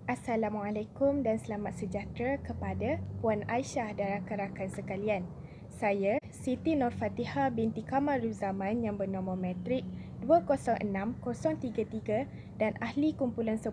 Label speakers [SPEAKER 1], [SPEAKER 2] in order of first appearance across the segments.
[SPEAKER 1] Assalamualaikum dan selamat sejahtera kepada Puan Aisyah dan rakan-rakan sekalian. Saya Siti Nurfatihah binti Kamaruzaman yang bernombor matrik 206033 dan ahli kumpulan 10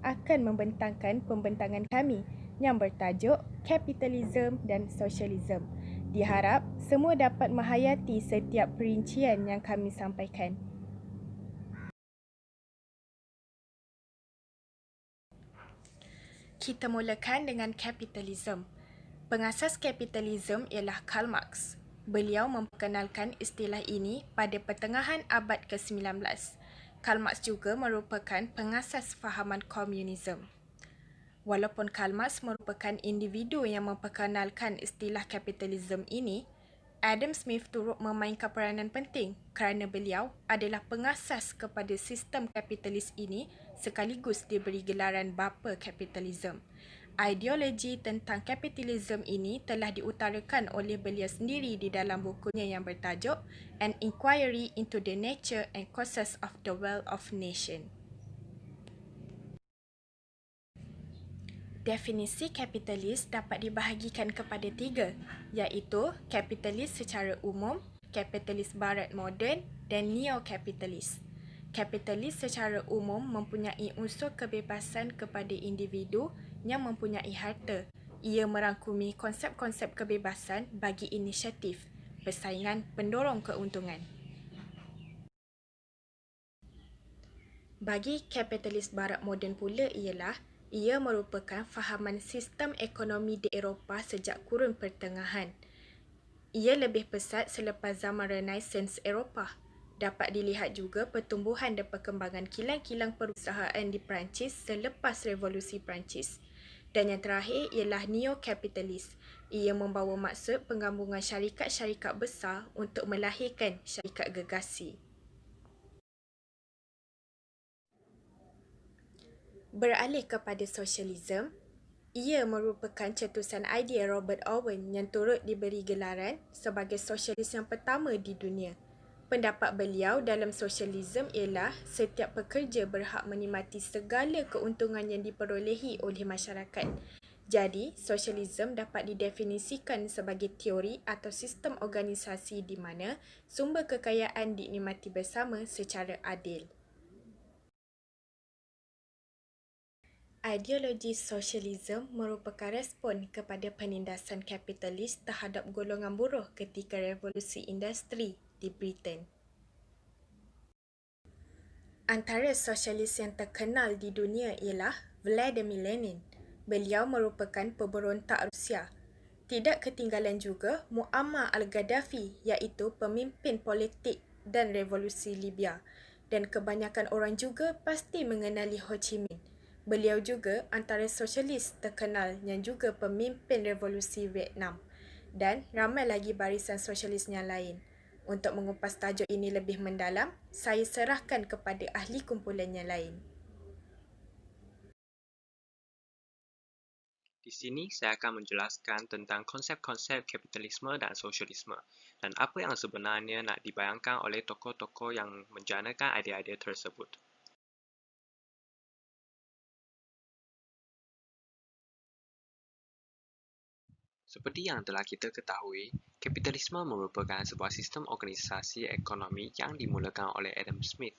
[SPEAKER 1] akan membentangkan pembentangan kami yang bertajuk Kapitalisme dan Sosialisme. Diharap semua dapat menghayati setiap perincian yang kami sampaikan. Kita mulakan dengan kapitalisme. Pengasas kapitalisme ialah Karl Marx. Beliau memperkenalkan istilah ini pada pertengahan abad ke-19. Karl Marx juga merupakan pengasas fahaman komunisme. Walaupun Karl Marx merupakan individu yang memperkenalkan istilah kapitalisme ini, Adam Smith turut memainkan peranan penting kerana beliau adalah pengasas kepada sistem kapitalis ini sekaligus diberi gelaran bapa kapitalisme. Ideologi tentang kapitalisme ini telah diutarakan oleh beliau sendiri di dalam bukunya yang bertajuk An Inquiry into the Nature and Causes of the Wealth of Nations. Definisi kapitalis dapat dibahagikan kepada tiga, iaitu kapitalis secara umum, kapitalis barat moden dan neo-kapitalis. Kapitalis secara umum mempunyai unsur kebebasan kepada individu yang mempunyai harta. Ia merangkumi konsep-konsep kebebasan bagi inisiatif, persaingan pendorong keuntungan. Bagi kapitalis barat moden pula ialah ia merupakan fahaman sistem ekonomi di Eropah sejak kurun pertengahan. Ia lebih pesat selepas zaman Renaissance Eropah. Dapat dilihat juga pertumbuhan dan perkembangan kilang-kilang perusahaan di Perancis selepas Revolusi Perancis. Dan yang terakhir ialah neo-kapitalis. Ia membawa maksud penggabungan syarikat-syarikat besar untuk melahirkan syarikat gergasi. Beralih kepada sosialisme, ia merupakan cetusan idea Robert Owen yang turut diberi gelaran sebagai sosialis yang pertama di dunia. Pendapat beliau dalam sosialisme ialah setiap pekerja berhak menikmati segala keuntungan yang diperolehi oleh masyarakat. Jadi, sosialisme dapat didefinisikan sebagai teori atau sistem organisasi di mana sumber kekayaan dinikmati bersama secara adil. Ideologi sosialisme merupakan respon kepada penindasan kapitalis terhadap golongan buruh ketika revolusi industri di Britain. Antara sosialis yang terkenal di dunia ialah Vladimir Lenin. Beliau merupakan pemberontak Rusia. Tidak ketinggalan juga Muammar al-Gaddafi iaitu pemimpin politik dan revolusi Libya. Dan kebanyakan orang juga pasti mengenali Ho Chi Minh. Beliau juga antara sosialis terkenal yang juga pemimpin revolusi Vietnam. Dan ramai lagi barisan sosialis yang lain. Untuk mengupas tajuk ini lebih mendalam, saya serahkan kepada ahli kumpulan yang lain.
[SPEAKER 2] Di sini saya akan menjelaskan tentang konsep-konsep kapitalisme dan sosialisme dan apa yang sebenarnya nak dibayangkan oleh tokoh-tokoh yang menjanakan idea-idea tersebut. Seperti yang telah kita ketahui, kapitalisme merupakan sebuah sistem organisasi ekonomi yang dimulakan oleh Adam Smith.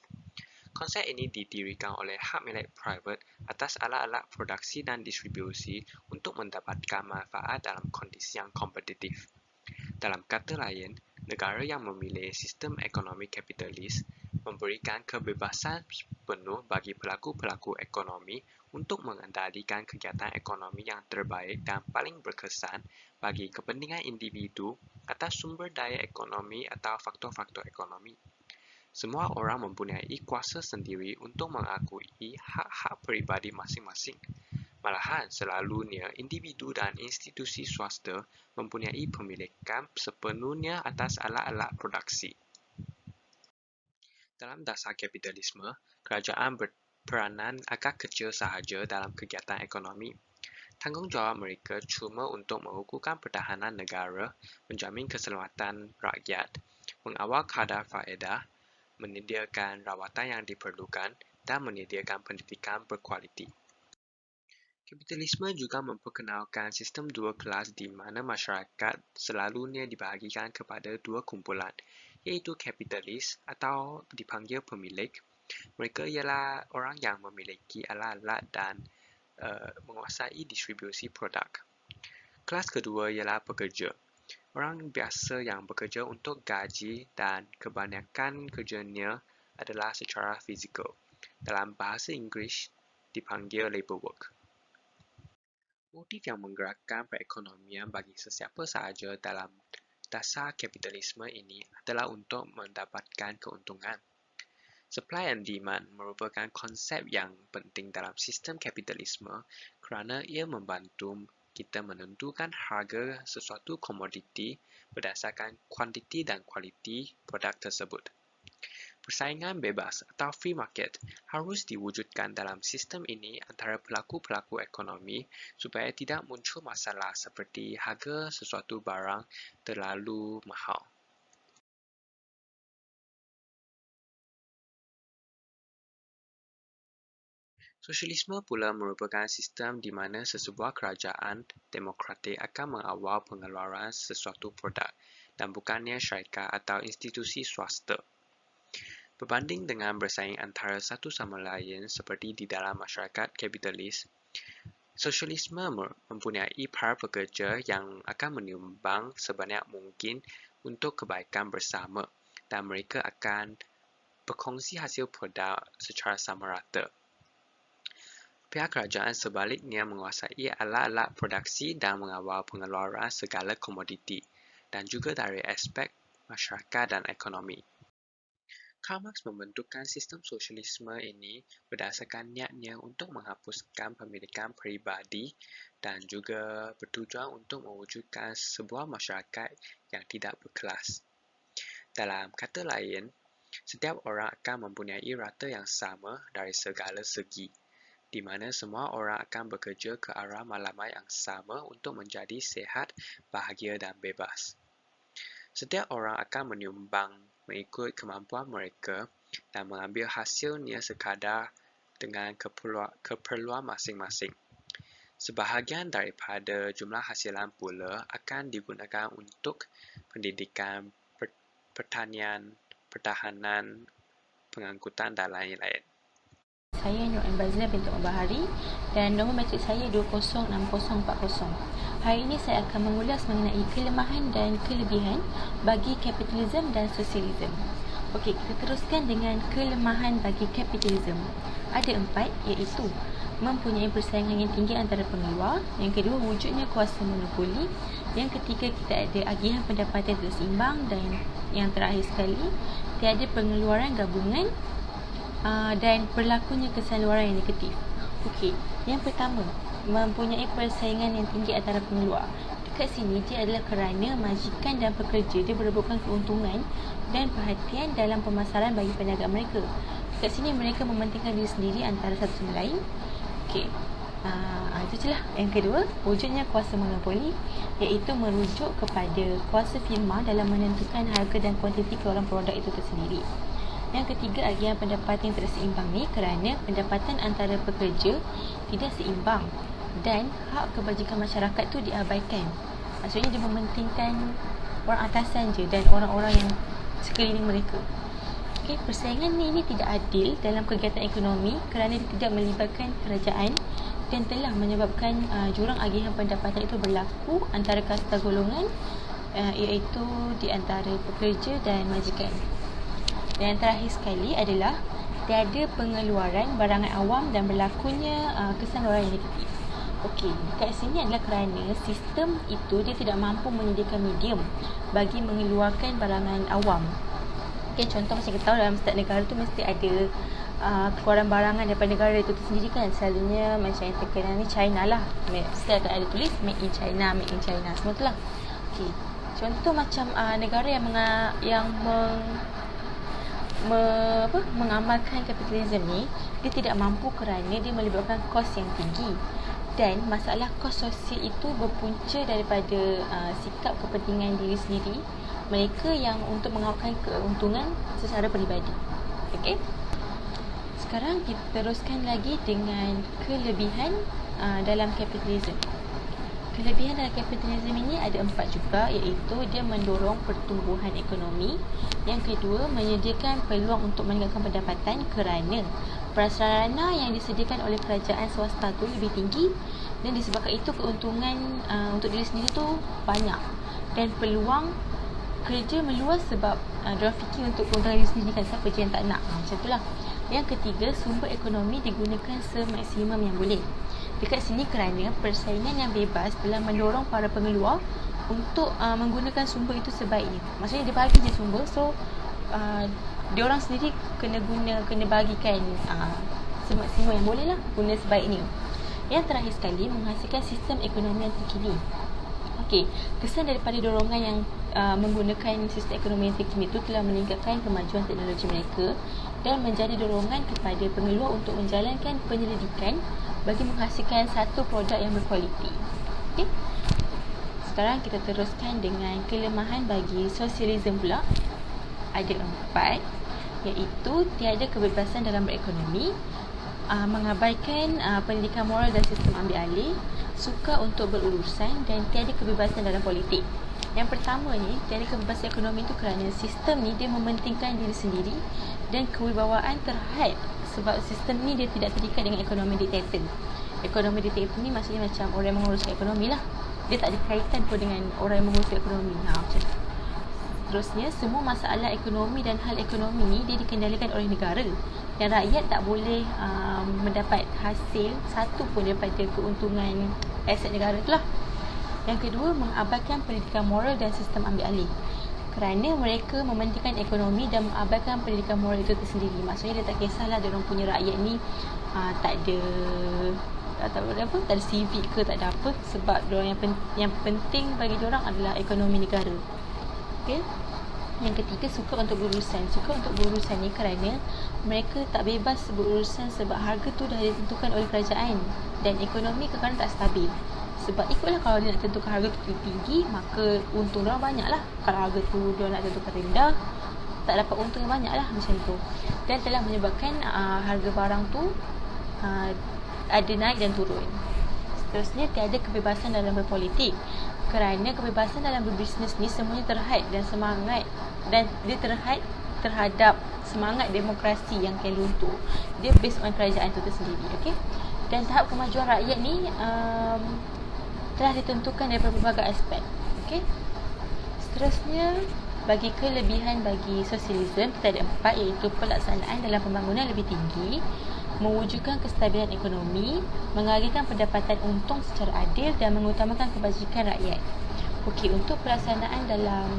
[SPEAKER 2] Konsep ini didirikan oleh hak milik private atas alat-alat produksi dan distribusi untuk mendapatkan manfaat dalam kondisi yang kompetitif. Dalam kata lain, negara yang memilih sistem ekonomi kapitalis memberikan kebebasan penuh bagi pelaku-pelaku ekonomi untuk mengendalikan kegiatan ekonomi yang terbaik dan paling berkesan bagi kepentingan individu atas sumber daya ekonomi atau faktor-faktor ekonomi. Semua orang mempunyai kuasa sendiri untuk mengakui hak-hak peribadi masing-masing. Malahan, selalunya individu dan institusi swasta mempunyai pemilikan sepenuhnya atas alat-alat produksi. Dalam dasar kapitalisme, kerajaan berperanan agak kecil sahaja dalam kegiatan ekonomi. Tanggungjawab mereka cuma untuk mengukuhkan pertahanan negara, menjamin keselamatan rakyat, mengawal kadar faedah, menyediakan rawatan yang diperlukan, dan menyediakan pendidikan berkualiti. Kapitalisme juga memperkenalkan sistem dua kelas di mana masyarakat selalunya dibahagikan kepada dua kumpulan, iaitu kapitalis atau dipanggil pemilik. Mereka ialah orang yang memiliki alat-alat dan menguasai distribusi produk. Kelas kedua ialah pekerja. Orang biasa yang bekerja untuk gaji dan kebanyakan kerjanya adalah secara fizikal. Dalam bahasa Inggeris dipanggil labor work. Motif yang menggerakkan perekonomian bagi sesiapa sahaja dalam dasar kapitalisme ini adalah untuk mendapatkan keuntungan. Supply and demand merupakan konsep yang penting dalam sistem kapitalisme kerana ia membantu kita menentukan harga sesuatu komoditi berdasarkan kuantiti dan kualiti produk tersebut. Persaingan bebas atau free market harus diwujudkan dalam sistem ini antara pelaku-pelaku ekonomi supaya tidak muncul masalah seperti harga sesuatu barang terlalu mahal. Sosialisme pula merupakan sistem di mana sesebuah kerajaan demokratik akan mengawal pengeluaran sesuatu produk dan bukannya syarikat atau institusi swasta. Berbanding dengan bersaing antara satu sama lain seperti di dalam masyarakat kapitalis, sosialisme mempunyai para pekerja yang akan menyumbang sebanyak mungkin untuk kebaikan bersama dan mereka akan berkongsi hasil produk secara sama rata. Pihak kerajaan sebaliknya menguasai alat-alat produksi dan mengawal pengeluaran segala komoditi dan juga dari aspek masyarakat dan ekonomi. Karl Marx membentukkan sistem sosialisme ini berdasarkan niatnya untuk menghapuskan pemilikan peribadi dan juga bertujuan untuk mewujudkan sebuah masyarakat yang tidak berkelas. Dalam kata lain, setiap orang akan mempunyai rata yang sama dari segala segi, di mana semua orang akan bekerja ke arah matlamat yang sama untuk menjadi sihat, bahagia dan bebas. Setiap orang akan menyumbang mengikut kemampuan mereka dan mengambil hasilnya sekadar dengan keperluan masing-masing. Sebahagian daripada jumlah hasilan pula akan digunakan untuk pendidikan, pertanian, pertahanan, pengangkutan dan lain-lain.
[SPEAKER 3] Saya Nur Embazila binti Bahari dan nombor matrik saya 206040. Hari ini saya akan mengulas mengenai kelemahan dan kelebihan bagi kapitalisme dan sosialisme. Okey, kita teruskan dengan kelemahan bagi kapitalisme. Ada 4, iaitu mempunyai persaingan yang tinggi antara pengeluar. Yang kedua, wujudnya kuasa monopoli. Yang ketiga, kita ada agihan pendapatan tidak seimbang. Dan yang terakhir sekali, tiada pengeluaran gabungan dan berlakunya kesaluran yang negatif. Okey, yang pertama, mempunyai persaingan yang tinggi antara pengeluar. Dekat sini dia adalah kerana majikan dan pekerja dia berebutkan keuntungan dan perhatian dalam pemasaran bagi perniagaan mereka. Dekat sini mereka mementingkan diri sendiri antara satu sama lain. Okey. Itu je lah. Yang kedua, wujudnya kuasa monopoli, iaitu merujuk kepada kuasa firma dalam menentukan harga dan kuantiti keluaran produk itu tersendiri. Yang ketiga, agihan pendapatan yang tidak seimbang ni kerana pendapatan antara pekerja tidak seimbang dan hak kebajikan masyarakat tu diabaikan. Maksudnya dia mementingkan orang atasan je dan orang-orang yang sekeliling mereka. Okay, persaingan ini tidak adil dalam kegiatan ekonomi kerana dia tidak melibatkan kerajaan dan telah menyebabkan jurang agihan pendapatan itu berlaku antara kasta golongan, iaitu di antara pekerja dan majikan. Dan yang terakhir sekali adalah tiada pengeluaran barangan awam dan berlakunya kesaluran yang negatif. Okey, dekat sini adalah kerana sistem itu dia tidak mampu menyediakan medium bagi mengeluarkan barangan awam. Okey, contoh macam kita tahu dalam setiap negara tu mesti ada keluaran barangan daripada negara itu sendiri kan. Selalunya macam yang terkenal ni China lah. Mesti akan ada tulis made in China, made in China. Semua tu lah. Okey, contoh macam negara yang mengamalkan kapitalisme ni, dia tidak mampu kerana dia melibatkan kos yang tinggi. Dan masalah kos sosial itu berpunca daripada sikap kepentingan diri sendiri mereka yang untuk mengawalkan keuntungan secara peribadi. Okey. Sekarang kita teruskan lagi dengan kelebihan dalam kapitalisme. Kelebihan dalam kapitalisme ini ada 4 juga, iaitu dia mendorong pertumbuhan ekonomi. Yang kedua, menyediakan peluang untuk meningkatkan pendapatan kerana prasarana yang disediakan oleh kerajaan swasta tu lebih tinggi, dan disebabkan itu keuntungan untuk diri sendiri tu banyak, dan peluang kerja meluas sebab diorang fikir untuk keuntungan diri sendiri kan, siapa je yang tak nak, macam itulah. Yang ketiga, sumber ekonomi digunakan semaksimum yang boleh. Dekat sini kerana persaingan yang bebas telah mendorong para pengeluar untuk menggunakan sumber itu sebaiknya. Maksudnya dia bagi je sumber, so diorang sendiri kena bagikan semaksimum yang boleh lah, guna sebaiknya. Yang terakhir sekali, menghasilkan sistem ekonomi yang terkini. Okey, kesan daripada dorongan yang menggunakan sistem ekonomi yang terkini itu telah meningkatkan kemajuan teknologi mereka dan menjadi dorongan kepada pengeluar untuk menjalankan penyelidikan bagi menghasilkan satu produk yang berkualiti. Okey. Sekarang kita teruskan dengan kelemahan bagi sosialisme pula. Ada 4, iaitu tiada kebebasan dalam berekonomi, mengabaikan pendidikan moral dan sistem ambil alih, suka untuk berurusan, dan tiada kebebasan dalam politik. Yang pertama ni, tiada kebebasan ekonomi tu kerana sistem ni dia mementingkan diri sendiri dan kewibawaan terhad, sebab sistem ni dia tidak terikat dengan ekonomi diktator. Ekonomi diktator ni maksudnya macam orang yang menguruskan ekonomi lah. Dia tak ada kaitan pun dengan orang yang menguruskan ekonomi. Macam tu. Seterusnya, semua masalah ekonomi dan hal ekonomi ni dia dikendalikan oleh negara, dan rakyat tak boleh mendapat hasil satu pun daripada keuntungan aset negara tu lah. Yang kedua, mengabaikan pendidikan moral dan sistem ambil alih, kerana mereka mementingkan ekonomi dan mengabaikan pendidikan moral itu tersendiri. Maksudnya dia tak kisahlah dia orang punya rakyat ni tak ada civic ke, tak ada apa, sebab diorang yang penting bagi diorang adalah ekonomi negara. Okey. Yang ketiga, suka untuk berurusan. Suka untuk berurusan ni kerana mereka tak bebas berurusan sebab harga tu dah ditentukan oleh kerajaan, dan ekonomi kadang-kadang tak stabil. Sebab ikutlah, kalau dia nak tentukan harga tu tinggi, maka untung diorang banyak lah. Kalau harga tu diorang nak tentukan rendah, tak dapat untung yang banyak lah, macam tu. Dan telah menyebabkan harga barang tu ada naik dan turun. Seterusnya, tiada kebebasan dalam berpolitik, kerana kebebasan dalam berbisnes ni semuanya terhad dan semangat, dan dia terhad terhadap semangat demokrasi yang akan luntur. Dia based on kerajaan tu tersendiri. Okay? Dan tahap kemajuan rakyat ni telah ditentukan daripada berbagai aspek. Okay? Seterusnya, bagi kelebihan bagi sosialisme, kita ada 4, iaitu pelaksanaan dalam pembangunan lebih tinggi, mewujudkan kestabilan ekonomi, mengalihkan pendapatan untung secara adil, dan mengutamakan kebajikan rakyat. Okey, untuk pelaksanaan dalam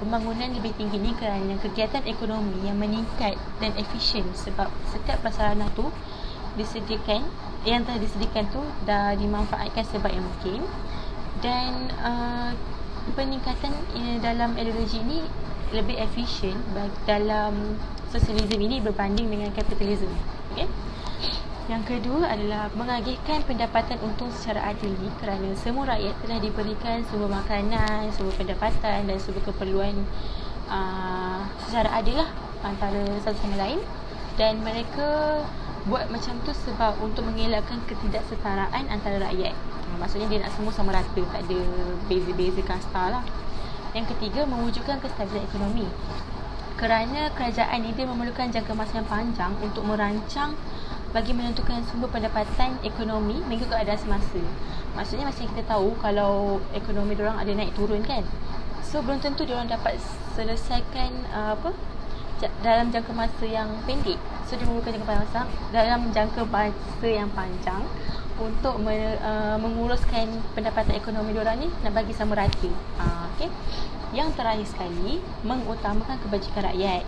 [SPEAKER 3] pembangunan lebih tinggi ni kerana kegiatan ekonomi yang meningkat dan efisien, sebab setiap prasarana tu disediakan, yang telah disediakan tu dah dimanfaatkan sebaik yang mungkin, dan peningkatan dalam ideologi ni lebih efisien dalam sosialisme ini berbanding dengan kapitalisme. Okay? Yang kedua adalah mengagihkan pendapatan untung secara adil ni kerana semua rakyat telah diberikan sumber makanan, sumber pendapatan dan sumber keperluan secara adil lah antara satu sama lain, dan mereka buat macam tu sebab untuk mengelakkan ketidaksetaraan antara rakyat. Maksudnya dia nak semua sama rata, tak ada beza-beza kasta lah. Yang ketiga, mewujudkan kestabilan ekonomi, kerana kerajaan ni dia memerlukan jangka masa yang panjang untuk merancang bagi menentukan sumber pendapatan ekonomi mengikut keadaan semasa. Maksudnya macam kita tahu kalau ekonomi diorang ada naik turun kan, so belum tentu diorang dapat selesaikan dalam jangka masa yang pendek. So dia memerlukan dalam jangka masa yang panjang untuk menguruskan pendapatan ekonomi diorang ni, nak bagi sama rata. Okay. Yang terakhir sekali, mengutamakan kebajikan rakyat.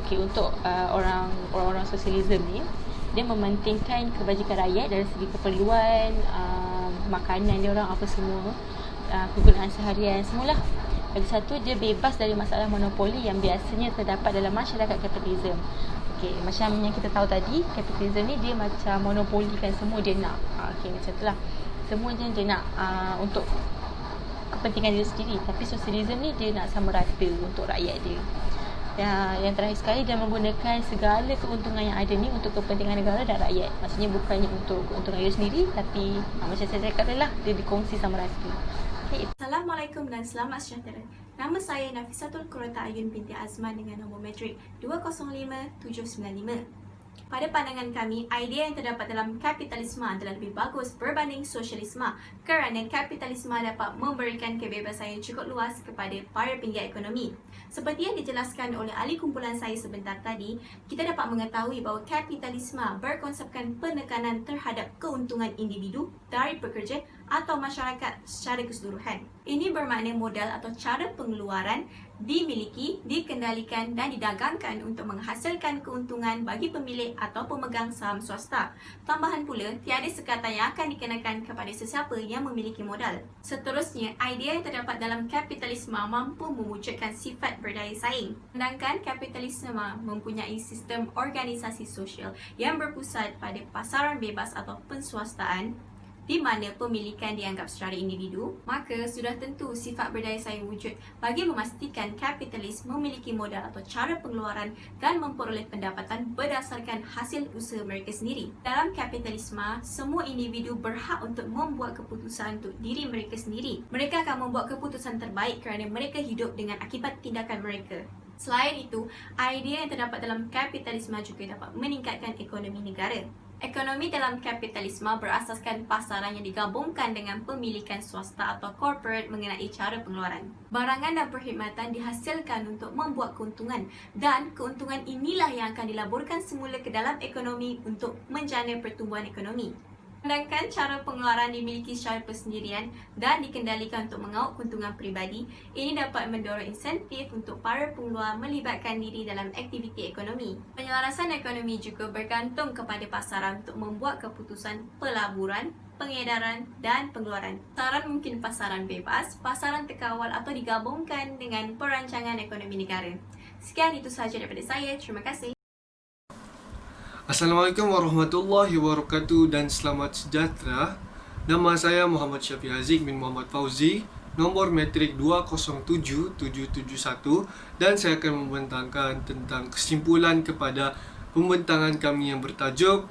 [SPEAKER 3] Okay, untuk orang-orang sosialisme ni, dia mementingkan kebajikan rakyat dari segi keperluan, makanan dia orang, apa semua, kegunaan seharian, semualah. Lagi satu, dia bebas dari masalah monopoli yang biasanya terdapat dalam masyarakat kapitalisme. Okay, macam yang kita tahu tadi, kapitalisme ni dia macam monopolikan semua dia nak. Okay, macam itulah. Semua dia nak untuk kepentingan dia sendiri. Tapi sosialisme ni dia nak sama rata untuk rakyat dia. Yang terakhir sekali, dia menggunakan segala keuntungan yang ada ni untuk kepentingan negara dan rakyat. Maksudnya bukannya untuk keuntungan dia sendiri, tapi macam saya cakap tadi lah, dia dikongsi sama rata. Okay.
[SPEAKER 4] Assalamualaikum dan selamat sejahtera. Nama saya Nafisatul Qurrata Ayun binti Azman dengan nombor matrik 205795. Pada pandangan kami, idea yang terdapat dalam kapitalisme adalah lebih bagus berbanding sosialisme kerana kapitalisme dapat memberikan kebebasan yang cukup luas kepada para penggiat ekonomi. Seperti yang dijelaskan oleh ahli kumpulan saya sebentar tadi, kita dapat mengetahui bahawa kapitalisme berkonsepkan penekanan terhadap keuntungan individu dari pekerja atau masyarakat secara keseluruhan. Ini bermakna modal atau cara pengeluaran dimiliki, dikendalikan dan didagangkan untuk menghasilkan keuntungan bagi pemilik atau pemegang saham swasta. Tambahan pula, tiada sekatan yang akan dikenakan kepada sesiapa yang memiliki modal. Seterusnya, idea yang terdapat dalam kapitalisme mampu mewujudkan sifat berdaya saing. Sedangkan kapitalisme mempunyai sistem organisasi sosial yang berpusat pada pasaran bebas atau penswastaan, di mana pemilikan dianggap secara individu, maka sudah tentu sifat berdaya saing wujud bagi memastikan kapitalis memiliki modal atau cara pengeluaran dan memperoleh pendapatan berdasarkan hasil usaha mereka sendiri. Dalam kapitalisme, semua individu berhak untuk membuat keputusan untuk diri mereka sendiri. Mereka akan membuat keputusan terbaik kerana mereka hidup dengan akibat tindakan mereka. Selain itu, idea yang terdapat dalam kapitalisme juga dapat meningkatkan ekonomi negara. Ekonomi dalam kapitalisme berasaskan pasaran yang digabungkan dengan pemilikan swasta atau corporate mengenai cara pengeluaran. Barangan dan perkhidmatan dihasilkan untuk membuat keuntungan dan keuntungan inilah yang akan dilaburkan semula ke dalam ekonomi untuk menjana pertumbuhan ekonomi. Sedangkan cara pengeluaran dimiliki secara persendirian dan dikendalikan untuk mengaut keuntungan peribadi, ini dapat mendorong insentif untuk para pengeluar melibatkan diri dalam aktiviti ekonomi. Penyelarasan ekonomi juga bergantung kepada pasaran untuk membuat keputusan pelaburan, pengedaran dan pengeluaran. Pasaran mungkin pasaran bebas, pasaran terkawal atau digabungkan dengan perancangan ekonomi negara. Sekian itu sahaja daripada saya. Terima kasih.
[SPEAKER 5] Assalamualaikum warahmatullahi wabarakatuh dan selamat sejahtera. Nama saya Muhammad Syafiq Haziq bin Muhammad Fauzi, nombor matrik 207771, dan saya akan membentangkan tentang kesimpulan kepada pembentangan kami yang bertajuk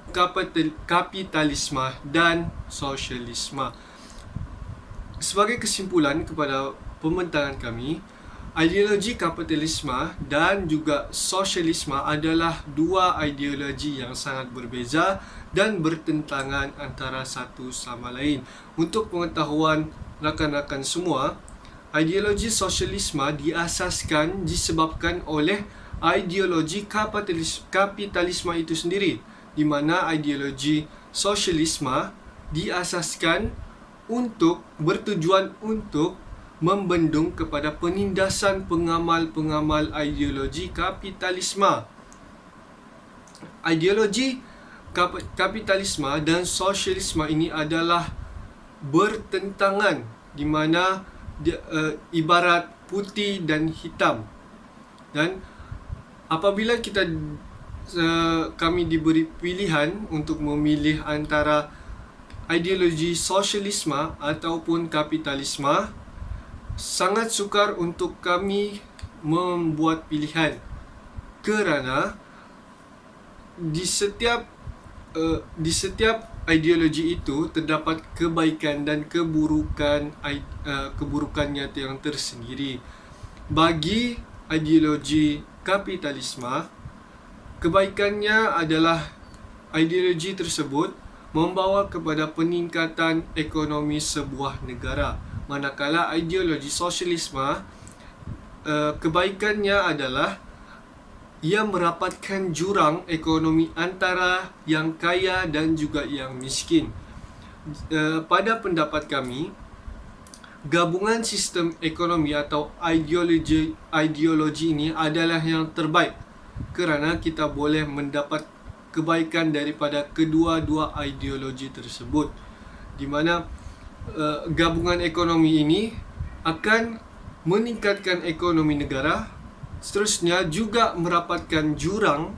[SPEAKER 5] Kapitalisme dan Sosialisme. Sebagai kesimpulan kepada pembentangan kami, ideologi kapitalisme dan juga sosialisme adalah dua ideologi yang sangat berbeza dan bertentangan antara satu sama lain. Untuk pengetahuan rakan-rakan semua, ideologi sosialisme diasaskan disebabkan oleh ideologi kapitalisme itu sendiri, di mana ideologi sosialisme diasaskan untuk bertujuan untuk membendung kepada penindasan pengamal-pengamal ideologi kapitalisme. Ideologi kapitalisme dan sosialisme ini adalah bertentangan, di mana ibarat putih dan hitam. Dan apabila kami diberi pilihan untuk memilih antara ideologi sosialisme ataupun kapitalisme, sangat sukar untuk kami membuat pilihan kerana di setiap ideologi itu terdapat kebaikan dan keburukannya yang tersendiri. Bagi ideologi kapitalisme, kebaikannya adalah ideologi tersebut membawa kepada peningkatan ekonomi sebuah negara. Manakala ideologi sosialisme, kebaikannya adalah ia merapatkan jurang ekonomi antara yang kaya dan juga yang miskin. Pada pendapat kami, gabungan sistem ekonomi atau ideologi ini adalah yang terbaik kerana kita boleh mendapat kebaikan daripada kedua-dua ideologi tersebut, di mana gabungan ekonomi ini akan meningkatkan ekonomi negara, seterusnya juga merapatkan jurang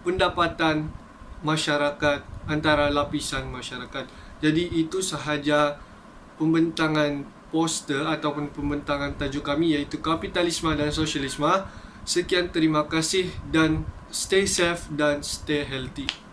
[SPEAKER 5] pendapatan masyarakat antara lapisan masyarakat. Jadi itu sahaja pembentangan poster ataupun pembentangan tajuk kami, iaitu kapitalisme dan sosialisme. Sekian, terima kasih dan stay safe dan stay healthy.